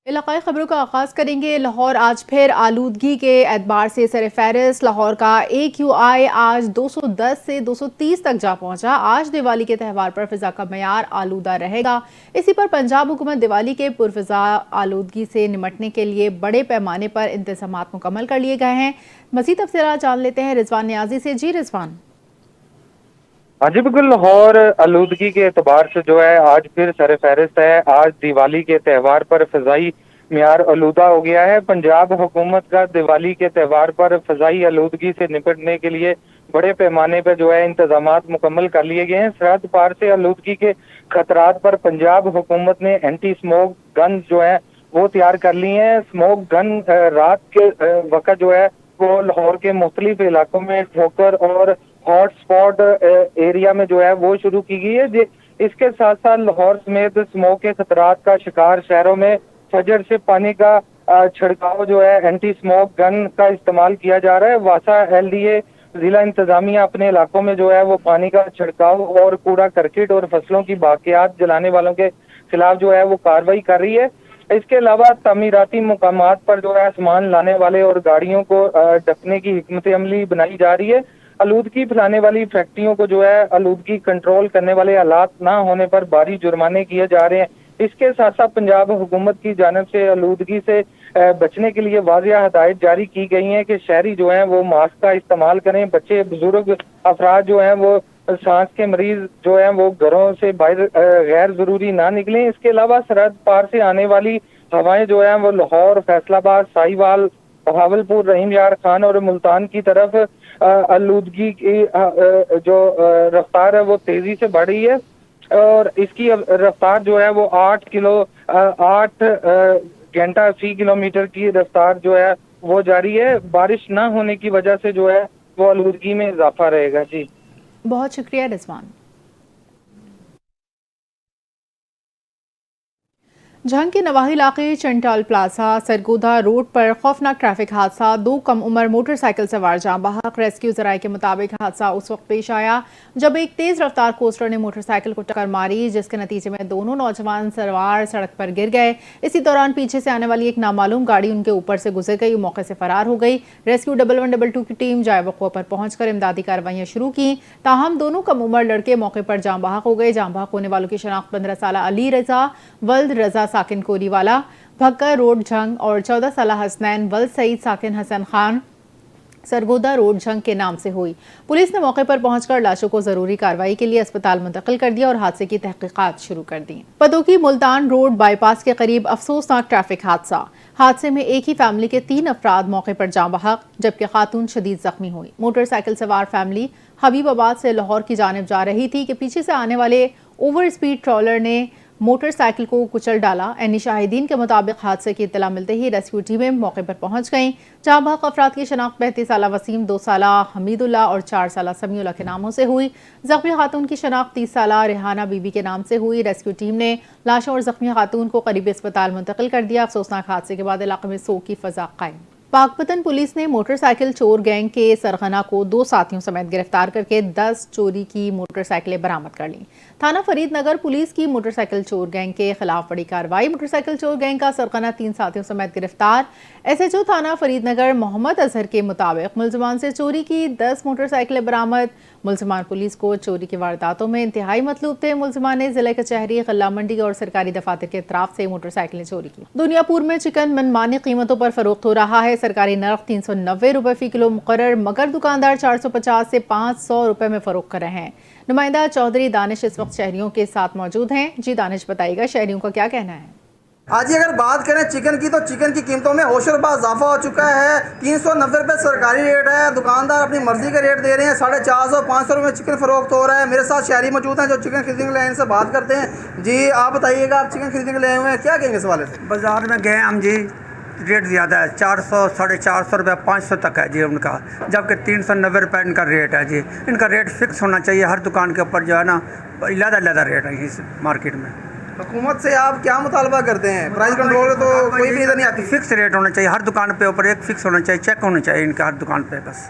علاقائی خبروں کا آغاز کریں گے۔ لاہور آج پھر آلودگی کے اعتبار سے سر فہرست۔ لاہور کا AQI آج 210 سے 230 تک جا پہنچا۔ آج دیوالی کے تہوار پر فضا کا معیار آلودہ رہے گا۔ اسی پر پنجاب حکومت دیوالی کے پرفضا آلودگی سے نمٹنے کے لیے بڑے پیمانے پر انتظامات مکمل کر لیے گئے ہیں۔ مزید تفصیلات جان لیتے ہیں رضوان نیازی سے۔ جی رضوان۔ ہاں جی بالکل، لاہور آلودگی کے اعتبار سے جو ہے آج پھر سر فہرست ہے۔ آج دیوالی کے تہوار پر فضائی معیار آلودہ ہو گیا ہے۔ پنجاب حکومت کا دیوالی کے تہوار پر فضائی آلودگی سے نپٹنے کے لیے بڑے پیمانے پر جو ہے انتظامات مکمل کر لیے گئے ہیں۔ سرحد پار سے آلودگی کے خطرات پر پنجاب حکومت نے اینٹی اسموک گن جو ہے وہ تیار کر لی ہیں۔ اسموک گن رات کے وقت جو ہے وہ لاہور کے مختلف علاقوں میں ٹھوکر اور ہاٹ سپاٹ ایریا میں جو ہے وہ شروع کی گئی ہے۔ اس کے ساتھ ساتھ لاہور سمیت اسموک کے خطرات کا شکار شہروں میں فجر سے پانی کا چھڑکاؤ جو ہے اینٹی اسموک گن کا استعمال کیا جا رہا ہے۔ واسا LDA ضلع انتظامیہ اپنے علاقوں میں جو ہے وہ پانی کا چھڑکاؤ اور کوڑا کرکٹ اور فصلوں کی باقیات جلانے والوں کے خلاف جو ہے وہ کارروائی کر رہی ہے۔ اس کے علاوہ تعمیراتی مقامات پر جو ہے سامان لانے والے اور گاڑیوں کو ڈھکنے کی حکمت عملی بنائی جا رہی ہے۔ آلودگی پھیلانے والی فیکٹریوں کو جو ہے آلودگی کنٹرول کرنے والے آلات نہ ہونے پر بھاری جرمانے کیے جا رہے ہیں۔ اس کے ساتھ ساتھ پنجاب حکومت کی جانب سے آلودگی سے بچنے کے لیے واضح ہدایت جاری کی گئی ہیں کہ شہری جو ہیں وہ ماسک کا استعمال کریں۔ بچے، بزرگ افراد جو ہیں وہ سانس کے مریض جو ہیں وہ گھروں سے باہر غیر ضروری نہ نکلیں۔ اس کے علاوہ سرحد پار سے آنے والی ہوائیں جو ہیں وہ لاہور، فیصل آباد، ساہیوال، بہاولپور، رحیم یار خان اور ملتان کی طرف آلودگی کی جو رفتار ہے وہ تیزی سے بڑھ رہی ہے اور اس کی رفتار جو ہے وہ 8 گھنٹہ فی کلومیٹر کی رفتار جو ہے وہ جاری ہے۔ بارش نہ ہونے کی وجہ سے جو ہے وہ آلودگی میں اضافہ رہے گا۔ جی بہت شکریہ رضوان۔ جھنگ کے نواحی علاقے چنٹال پلازا سرگودا روڈ پر خوفناک ٹریفک حادثہ، 2 کم عمر موٹر سائیکل سوار جاں بحق۔ ریسکیو ذرائع کے مطابق حادثہ اس وقت پیش آیا جب ایک تیز رفتار کوسٹر نے موٹر سائیکل کو ٹکر ماری، جس کے نتیجے میں دونوں نوجوان سوار سڑک پر گر گئے۔ اسی دوران پیچھے سے آنے والی ایک نامعلوم گاڑی ان کے اوپر سے گزر گئی، موقع سے فرار ہو گئی۔ ریسکیو 1122 کی ٹیم جائے وقوع پر پہنچ کر امدادی کارروائیاں شروع کی، تاہم دونوں کم عمر لڑکے موقع پر جاں بحق ہو گئے۔ جاں بحق ہونے والوں کی شناخت 15 سالہ علی رضا ولد رضا ساکن کوری والا بھکر روڈ جھنگ اور 14 سالہ حسنین ولد سعید ساکن حسن خان سرگودا روڈ جھنگ کے نام سے ہوئی۔ پولیس نے موقع پر پہنچ کر لاشوں کو ضروری کارروائی کے لیے اسپتال منتقل کر دیا اور حادثے کی تحقیقات شروع کر دی۔ پدوکی ملتان روڈ بائی پاس کے قریب افسوسناک ٹریفک حادثے میں ایک ہی فیملی کے 3 افراد موقع پر جاں بحق جبکہ خاتون شدید زخمی ہوئی۔ موٹر سائیکل سوار فیملی حبیب آباد سے لاہور کی جانب جا رہی تھی کہ پیچھے سے آنے والے اوور اسپیڈ ٹرالر نے موٹر سائیکل کو کچل ڈالا۔ عینی شاہدین کے مطابق حادثے کی اطلاع ملتے ہی ریسکیو ٹیمیں موقع پر پہنچ گئیں۔ جاں بحق افراد کی شناخت 35 سالہ وسیم، 2 سالہ حمید اللہ اور 4 سالہ سمیع اللہ کے ناموں سے ہوئی۔ زخمی خاتون کی شناخت 30 سالہ ریحانہ بی بی کے نام سے ہوئی۔ ریسکیو ٹیم نے لاشوں اور زخمی خاتون کو قریبی اسپتال منتقل کر دیا۔ افسوسناک حادثے کے بعد علاقے میں سوگ کی فضا قائم۔ پاک پتن پولیس نے موٹر سائیکل چور گینگ کے سرغنہ کو 2 ساتھیوں سمیت گرفتار کر کے 10 چوری کی موٹر سائیکلیں برآمد کر لیں۔ تھانہ فرید نگر پولیس کی موٹر سائیکل چور گینگ کے خلاف بڑی کارروائی۔ موٹر سائیکل چور گینگ کا سرغنہ 3 ساتھیوں سمیت گرفتار۔ SHO تھانہ فرید نگر محمد اظہر کے مطابق ملزمان سے چوری کی 10 موٹر سائیکلیں برآمد۔ ملزمان پولیس کو چوری کی وارداتوں میں انتہائی مطلوب تھے۔ ملزمان نے ضلع کچہری، غلہ منڈی اور سرکاری دفاتر کے اطراف سے موٹر سائیکلیں چوری کی۔ دنیا پور میں چکن منمانی قیمتوں پر فروخت ہو رہا ہے۔ سرکاری نرخ 390 روپے فی کلو مقرر، مگر دکاندار 450 سے 500 روپے میں فروخت کر رہے ہیں۔ نمائندہ چودھری دانش اس وقت شہریوں کے ساتھ موجود ہیں۔ جی دانش، بتائیے گا شہریوں کا کیا کہنا ہے؟ آج اگر بات کریں چکن کی تو چکن کی قیمتوں میں ہوشربا اضافہ ہو چکا ہے۔ 390 روپے سرکاری ریٹ ہے، دکاندار اپنی مرضی کا ریٹ دے رہے ہیں۔ 450 500 روپے میں چکن فروخت ہو رہا ہے۔ میرے ساتھ شہری موجود ہیں جو چکن خریدنے کے لیے ان سے بات کرتے ہیں۔ جی آپ بتائیے گا، آپ چکن خریدنے کے لیے آئے ہوئے ہیں، کیا کہیں گے اس حوالے سے؟ بازار میں گئے ہم جی، ریٹ زیادہ ہے، 400 450 روپے 500 تک ہے جی ان کا، جبکہ 390 روپے ان کا ریٹ ہے جی۔ ان کا ریٹ فکس ہونا چاہیے ہر دکان کے اوپر، جو ہے نا علیحدہ ریٹ ہے اس مارکیٹ میں۔ حکومت سے آپ کیا مطالبہ کرتے ہیں؟ پرائز کنٹرول تو کوئی بھی ادھر نہیں آتی، فکس ریٹ ہونا چاہیے ہر دکان پہ، اوپر ایک فکس ہونا چاہیے، چیک ہونا چاہیے ان کا ہر دکان پہ بس۔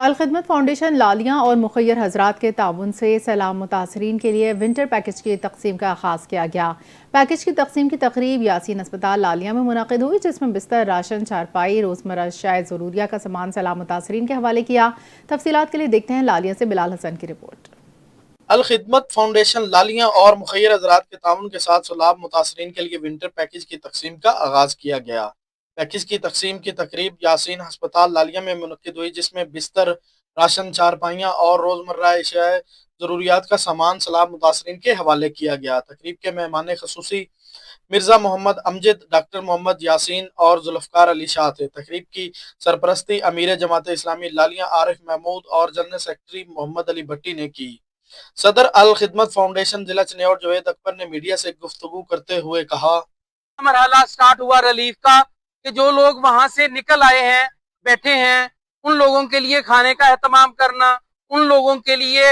الخدمت فاؤنڈیشن لالیاں اور مخیر حضرات کے تعاون سے سیلاب متاثرین کے لیے ونٹر پیکج کی تقسیم کا آغاز کیا گیا۔ پیکج کی تقسیم کی تقریب یاسین ہسپتال لالیاں میں منعقد ہوئی، جس میں بستر، راشن، چارپائی، روزمرہ اشیاء ضروریہ کا سامان سیلاب متاثرین کے حوالے کیا۔ تفصیلات کے لیے دیکھتے ہیں لالیاں سے بلال حسن کی رپورٹ۔ الخدمت فاؤنڈیشن لالیاں اور مخیر حضرات کے تعاون کے ساتھ سیلاب متاثرین کے لیے ونٹر پیکج کی تقسیم کا آغاز کیا گیا۔ پیکج کی تقسیم کی تقریب یاسین ہسپتال لالیاں میں منعقد ہوئی، جس میں بستر، راشن، چارپائیاں اور روزمرہ اشیاء ضروریات کا سامان سیلاب متاثرین کے حوالے کیا گیا۔ تقریب کے مہمان خصوصی مرزا محمد امجد، ڈاکٹر محمد یاسین اور ذوالفقار علی شاہ تھے۔ تقریب کی سرپرستی امیر جماعت اسلامی لالیاں عارف محمود اور جنرل سیکرٹری محمد علی بھٹی نے کی۔ صدر الخدمت فاؤنڈیشن ضلع چنیوڑ جوید اکبر نے میڈیا سے گفتگو کرتے ہوئے کہا، مرحلہ سٹارٹ ہوا ریلیف کا کہ جو لوگ وہاں سے نکل آئے ہیں، بیٹھے ہیں، ان لوگوں کے لیے کھانے کا اہتمام کرنا، ان لوگوں کے لیے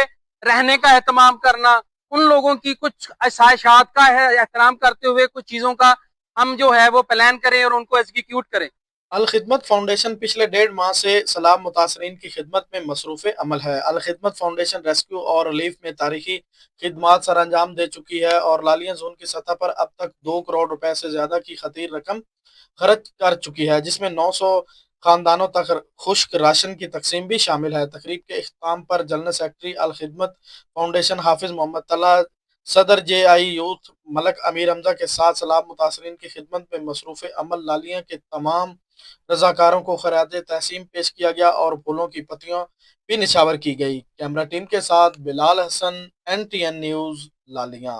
رہنے کا اہتمام کرنا، ان لوگوں کی کچھ آسائشات کا احترام کرتے ہوئے کچھ چیزوں کا ہم جو ہے وہ پلان کریں اور ان کو ایگزیکیوٹ کریں۔ الخدمت فاؤنڈیشن پچھلے 1.5 ماہ سے سیلاب متاثرین کی خدمت میں مصروف عمل ہے۔ الخدمت فاؤنڈیشن ریسکیو اور ریلیف میں تاریخی خدمات سر انجام دے چکی ہے اور لالیاں زون کی سطح پر اب تک 2 کروڑ روپے سے زیادہ کی خطیر رقم خرچ کر چکی ہے، جس میں 900 خاندانوں تک خشک راشن کی تقسیم بھی شامل ہے۔ تقریب کے اختتام پر جنرل سیکرٹری الخدمت فاؤنڈیشن حافظ محمد طلحہ، صدر جے آئی یوتھ ملک امیر حمزہ کے ساتھ سیلاب متاثرین کی خدمت میں مصروف عمل لالیاں کے تمام رضاکاروں کو خراج تحسین پیش کیا گیا اور پھولوں کی پتیاں بھی نچھاور کی گئی۔ کیمرہ ٹیم کے ساتھ بلال حسن، NTN نیوز، لالیاں۔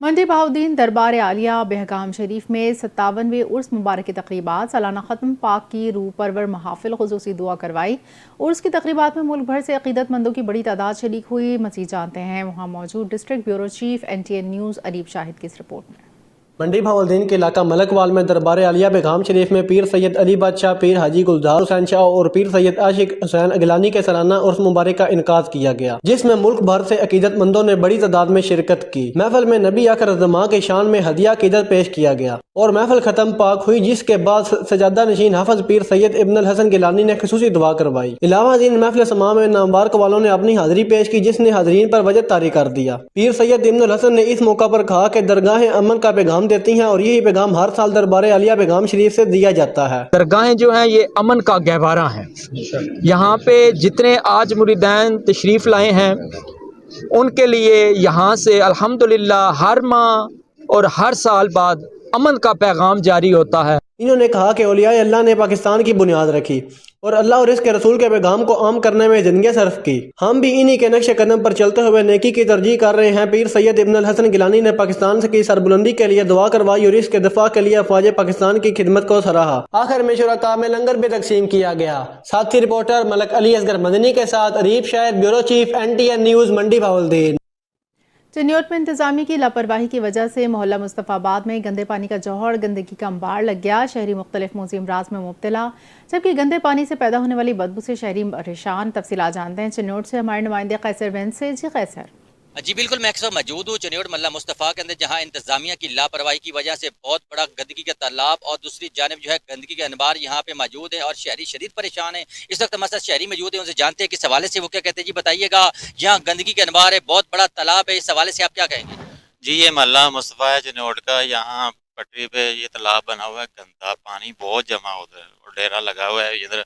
منڈی بہاؤالدین دربار عالیہ بہگام شریف میں 57ویں عرس مبارک کی تقریبات، سالانہ ختم پاک کی روح پرور محافل، خصوصی دعا کروائی۔ عرس کی تقریبات میں ملک بھر سے عقیدت مندوں کی بڑی تعداد شریک ہوئی۔ مزید جانتے ہیں وہاں موجود district bureau chief NTN news Areeb Shahid کی اس رپورٹ میں۔ منڈی بہاؤالدین کے علاقہ ملک وال میں دربار عالیہ بہگام شریف میں پیر سید علی بادشاہ، پیر حاجی گلزار حسین شاہ اور پیر سید عاشق حسین اگلانی کے سالانہ عرس مبارک کا انعقاد کیا گیا، جس میں ملک بھر سے عقیدت مندوں نے بڑی تعداد میں شرکت کی۔ محفل میں نبی آخر الزماں کے شان میں ہدیہ عقیدت پیش کیا گیا اور محفل ختم پاک ہوئی، جس کے بعد سجادہ نشین حافظ پیر سید ابن الحسن گیلانی نے خصوصی دعا کروائی۔ علاوہ ازیں محفل سماع میں نامور قوالوں نے اپنی حاضری پیش کی، جس نے حاضرین پر وجد طاری کر دیا۔ پیر سید ابن الحسن نے اس موقع پر کہا کہ درگاہیں امن کا پیغام دیتی ہیں اور یہی پیغام ہر سال دربار عالیہ بہگام شریف سے دیا جاتا ہے۔ درگاہیں جو ہیں یہ امن کا گہوارہ ہیں۔ یہاں پہ جتنے آج مریدین تشریف لائے ہیں ان کے لیے یہاں سے الحمدللہ ہر ماہ اور ہر سال بعد امن کا پیغام جاری ہوتا ہے۔ انہوں نے کہا کہ اولیاء اللہ نے پاکستان کی بنیاد رکھی اور اللہ اور اس کے رسول کے پیغام کو عام کرنے میں زندگیاں صرف کی۔ ہم بھی انہی کے نقش قدم پر چلتے ہوئے نیکی کی ترجیح کر رہے ہیں۔ پیر سید ابن الحسن گیلانی نے پاکستان کی سربلندی کے لیے دعا کروائی اور اس کے دفاع کے لیے افواج پاکستان کی خدمت کو سراہا۔ آخر میں شرکاء میں لنگر بھی تقسیم کیا گیا۔ ساتھی رپورٹر ملک علی اصغر مدنی کے ساتھ عریب شاہد، بیورو چیف NTN نیوز، منڈی بہاؤالدین۔ چنیوٹ میں انتظامیہ کی لاپرواہی کی وجہ سے محلہ مصطفیٰ آباد میں گندے پانی کا جوہر، گندگی کا انبار لگ گیا۔ شہری مختلف موذی امراض میں مبتلا، جبکہ گندے پانی سے پیدا ہونے والی بدبو سے شہری پریشان۔ تفصیلات جانتے ہیں چنیوٹ سے ہمارے نمائندے قیصر وینس سے۔ جی قیصر۔ جی بالکل، میں اکثر موجود ہوں چنیوٹ محلہ مصطفیٰ کے اندر، جہاں انتظامیہ کی لاپرواہی کی وجہ سے بہت بڑا گندگی کا تالاب اور دوسری جانب جو ہے گندگی کے انبار یہاں پہ موجود ہیں اور شہری شدید پریشان ہیں۔ اس وقت ہمارے ساتھ شہری موجود ہیں، ان سے جانتے ہیں کہ اس حوالے سے وہ کیا کہتے ہیں۔ جی بتائیے گا، یہاں گندگی کے انبار ہے، بہت بڑا تالاب ہے، اس حوالے سے آپ کیا کہیں گے؟ جی یہ محلہ مصطفیٰ ہے چنیوٹ کا، یہاں پٹری پہ یہ تالاب بنا ہوا ہے، گندا پانی بہت جمع ہوتا ہے اور ڈیرا لگا ہوا ہے ادھر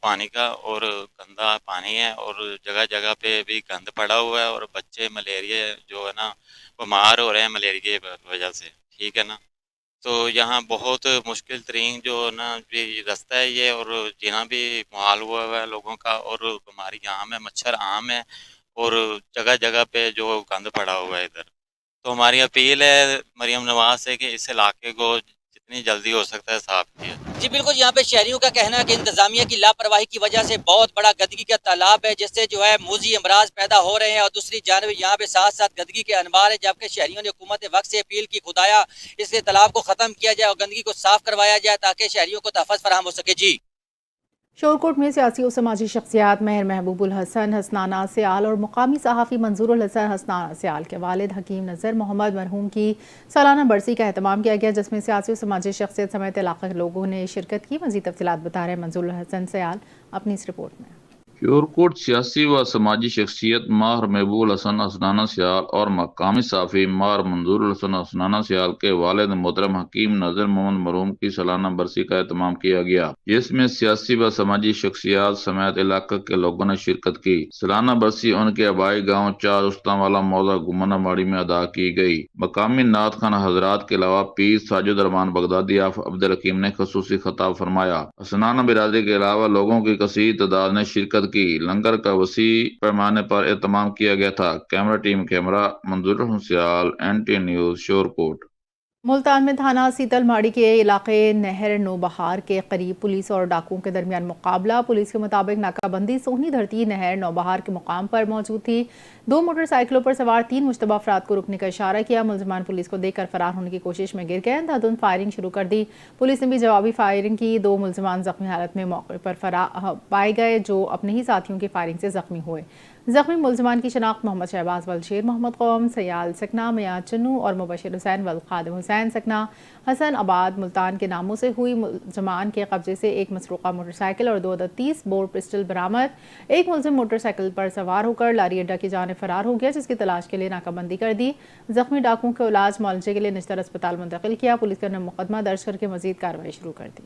پانی کا، اور گندا پانی ہے اور جگہ جگہ پہ بھی گند پڑا ہوا ہے اور بچے ملیریا جو ہے نا بیمار ہو رہے ہیں ملیریا کی وجہ سے، ٹھیک ہے نا۔ تو یہاں بہت مشکل ترین جو نا راستہ ہے یہ، اور جینا بھی محال ہوا ہوا ہے لوگوں کا، اور بیماری عام ہے، مچھر عام ہے اور جگہ جگہ پہ جو گند پڑا ہوا ہے ادھر۔ تو ہماری اپیل ہے مریم نواز سے کہ اس علاقے کو جتنی جلدی ہو سکتا ہے صاف کیا۔ جی بالکل، یہاں پہ شہریوں کا کہنا ہے کہ انتظامیہ کی لاپرواہی کی وجہ سے بہت بڑا گندگی کا تالاب ہے، جس سے جو ہے موذی امراض پیدا ہو رہے ہیں، اور دوسری جانب یہاں پہ ساتھ ساتھ گندگی کے انبار ہے، جبکہ شہریوں نے حکومت وقت سے اپیل کی خدایا اس کے تالاب کو ختم کیا جائے اور گندگی کو صاف کروایا جائے تاکہ شہریوں کو تحفظ فراہم ہو سکے۔ جی شورکوٹ میں سیاسی و سماجی شخصیات مہر محبوب الحسن حسنانہ سیال اور مقامی صحافی منظور الحسن حسنانہ سیال کے والد حکیم نظر محمد مرحوم کی سالانہ برسی کا اہتمام کیا گیا، جس میں سیاسی و سماجی شخصیت سمیت علاقے کے لوگوں نے شرکت کی۔ مزید تفصیلات بتا رہے منظور الحسن سیال اپنی اس رپورٹ میں۔ شورکوٹ سیاسی و سماجی شخصیت ماہر محبوب الحسن حسنانہ سیال اور مقامی صحافی ماہر منظور الحسن حسنانہ سیال کے والد محترم حکیم نظر محمد مرحوم کی سالانہ برسی کا اہتمام کیا گیا، جس میں سیاسی و سماجی شخصیات سمیت علاقے کے لوگوں نے شرکت کی۔ سالانہ برسی ان کے آبائی گاؤں چار استان والا موضع گمنہ ماڑی میں ادا کی گئی۔ مقامی نعت خوان حضرات کے علاوہ پیر ساجد الرحمان بغدادی آف عبد الحکیم نے خصوصی خطاب فرمایا۔ حسنانہ برادری کے علاوہ لوگوں کی کثیر تعداد نے شرکت کی۔ لنگر کا وسیع پیمانے پر اہتمام کیا گیا تھا۔ کیمرہ ٹیم کیمرہ منظور الحسن سیال، NTN نیوز، شورکوٹ۔ ملتان میں تھانہ سیتل ماڑی کے علاقے نہر نوبہار کے قریب پولیس اور ڈاکوؤں کے درمیان مقابلہ۔ پولیس کے مطابق ناکہ بندی سونی دھرتی نہر نوبہار کے مقام پر موجود تھی۔ 2 موٹر سائیکلوں پر سوار 3 مشتبہ افراد کو رکنے کا اشارہ کیا۔ ملزمان پولیس کو دیکھ کر فرار ہونے کی کوشش میں گر گئے، اندھادھند فائرنگ شروع کر دی۔ پولیس نے بھی جوابی فائرنگ کی۔ 2 ملزمان زخمی حالت میں موقع پر پائے گئے، جو اپنے ہی ساتھیوں کی فائرنگ سے زخمی ہوئے۔ زخمی ملزمان کی شناخت محمد شہباز ولشیر محمد قوم، سیال سکنا میاں چنو اور مبشر حسین ولخادم حسین سکنا حسن آباد ملتان کے ناموں سے ہوئی۔ ملزمان کے قبضے سے 1 مسروقہ موٹر سائیکل اور 2 عدد 30 بور پسٹل برآمد۔ ایک ملزم موٹر سائیکل پر سوار ہو کر لاری اڈا کی جانب فرار ہو گیا، جس کی تلاش کے لیے ناکہ بندی کر دی۔ زخمی ڈاکوؤں کو علاج معالجے کے لیے نشتر اسپتال منتقل کیا۔ پولیس نے مقدمہ درج کر کے مزید کارروائی شروع کر دی۔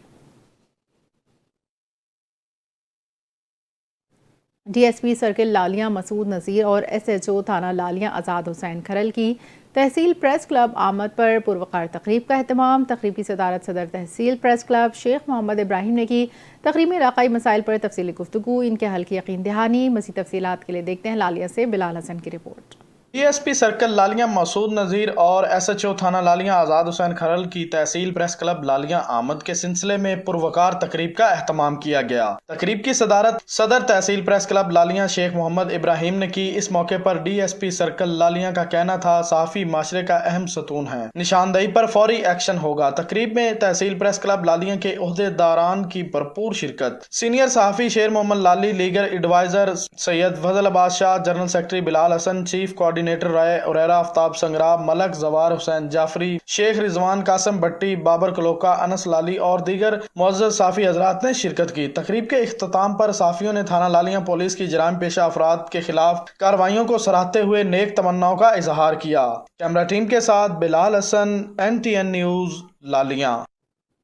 DSP سرکل لالیاں مسعود نذیر اور SHO تھانہ لالیاں آزاد حسین کھرل کی تحصیل پریس کلب آمد پر پروقار تقریب کا اہتمام۔ تقریب کی صدارت صدر تحصیل پریس کلب شیخ محمد ابراہیم نے کی۔ تقریب میں علاقائی مسائل پر تفصیلی گفتگو، ان کے حل کی یقین دہانی۔ مزید تفصیلات کے لیے دیکھتے ہیں لالیاں سے بلال حسن کی رپورٹ۔ DSP سرکل لالیاں مسعود نذیر اور SHO تھانہ لالیاں آزاد حسین کھرل کی تحصیل پریس کلب لالیاں آمد کے سلسلے میں پروقار تقریب کا اہتمام کیا گیا۔ تقریب کی صدارت صدر تحصیل پریس کلب لالیاں شیخ محمد ابراہیم نے کی۔ اس موقع پر DSP سرکل لالیاں کا کہنا تھا، صحافی معاشرے کا اہم ستون ہے، نشاندہی پر فوری ایکشن ہوگا۔ تقریب میں تحصیل پریس کلب لالیاں کے عہدیداران کی بھرپور شرکت۔ سینئر صحافی شیر محمد لالی، لیگل ایڈوائزر سید فضل عباس شاہ، جنرل سیکرٹری بلال حسن، چیف کوآرڈینیٹر رائے اوریرا آفتاب سنگرام، ملک زوار حسین جعفری، شیخ رضوان قاسم بھٹی، بابر کلوکا، انس لالی اور دیگر معزز صحافی حضرات نے شرکت کی۔ تقریب کے اختتام پر صحافیوں نے تھانہ لالیاں پولیس کی جرائم پیشہ افراد کے خلاف کارروائیوں کو سراہتے ہوئے نیک تمناؤں کا اظہار کیا۔ کیمرہ ٹیم کے ساتھ بلال حسن، NTN نیوز، لالیاں۔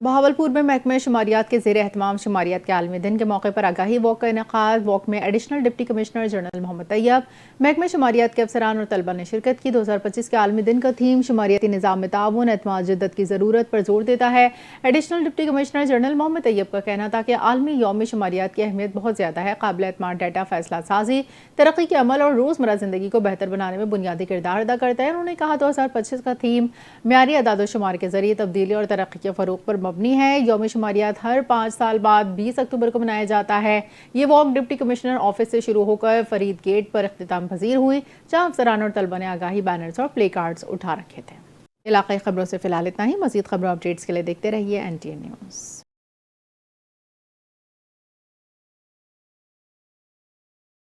بہاولپور میں محکمہ شماریات کے زیر اہتمام شماریات کے عالمی دن کے موقع پر آگاہی واک کا انعقاد۔ واک میں ایڈیشنل ڈپٹی کمشنر جنرل محمد طیب، محکمہ شماریات کے افسران اور طلبہ نے شرکت کی۔ 2025 کے عالمی دن کا تھیم شماریاتی نظام میں تعاون، اعتماد، جدت کی ضرورت پر زور دیتا ہے۔ ایڈیشنل ڈپٹی کمشنر جنرل محمد طیب کا کہنا تھا کہ عالمی یوم شماریات کی اہمیت بہت زیادہ ہے۔ قابل اعتماد ڈیٹا فیصلہ سازی ترقی کے عمل اور روزمرہ زندگی کو بہتر بنانے میں بنیادی کردار ادا کرتا ہے۔ انہوں نے کہا 2025 کا تھیم معیاری اعداد و شمار کے ذریعے تبدیلی اور ترقی کے فروغ پر مبنی ہے۔ یوم شماریات ہر 5 سال بعد 20 اکتوبر کو منایا جاتا ہے۔ یہ واک ڈپٹی کمشنر آفس سے شروع ہو کر فرید گیٹ پر اختتام پذیر ہوئی، جہاں افسران اور طلبہ نے آگاہی بینرز اور پلے کارڈز اٹھا رکھے تھے۔ علاقائی خبروں سے فی الحال اتنا ہی۔ مزید خبروں اپڈیٹس کے لیے دیکھتے رہیے NTN نیوز۔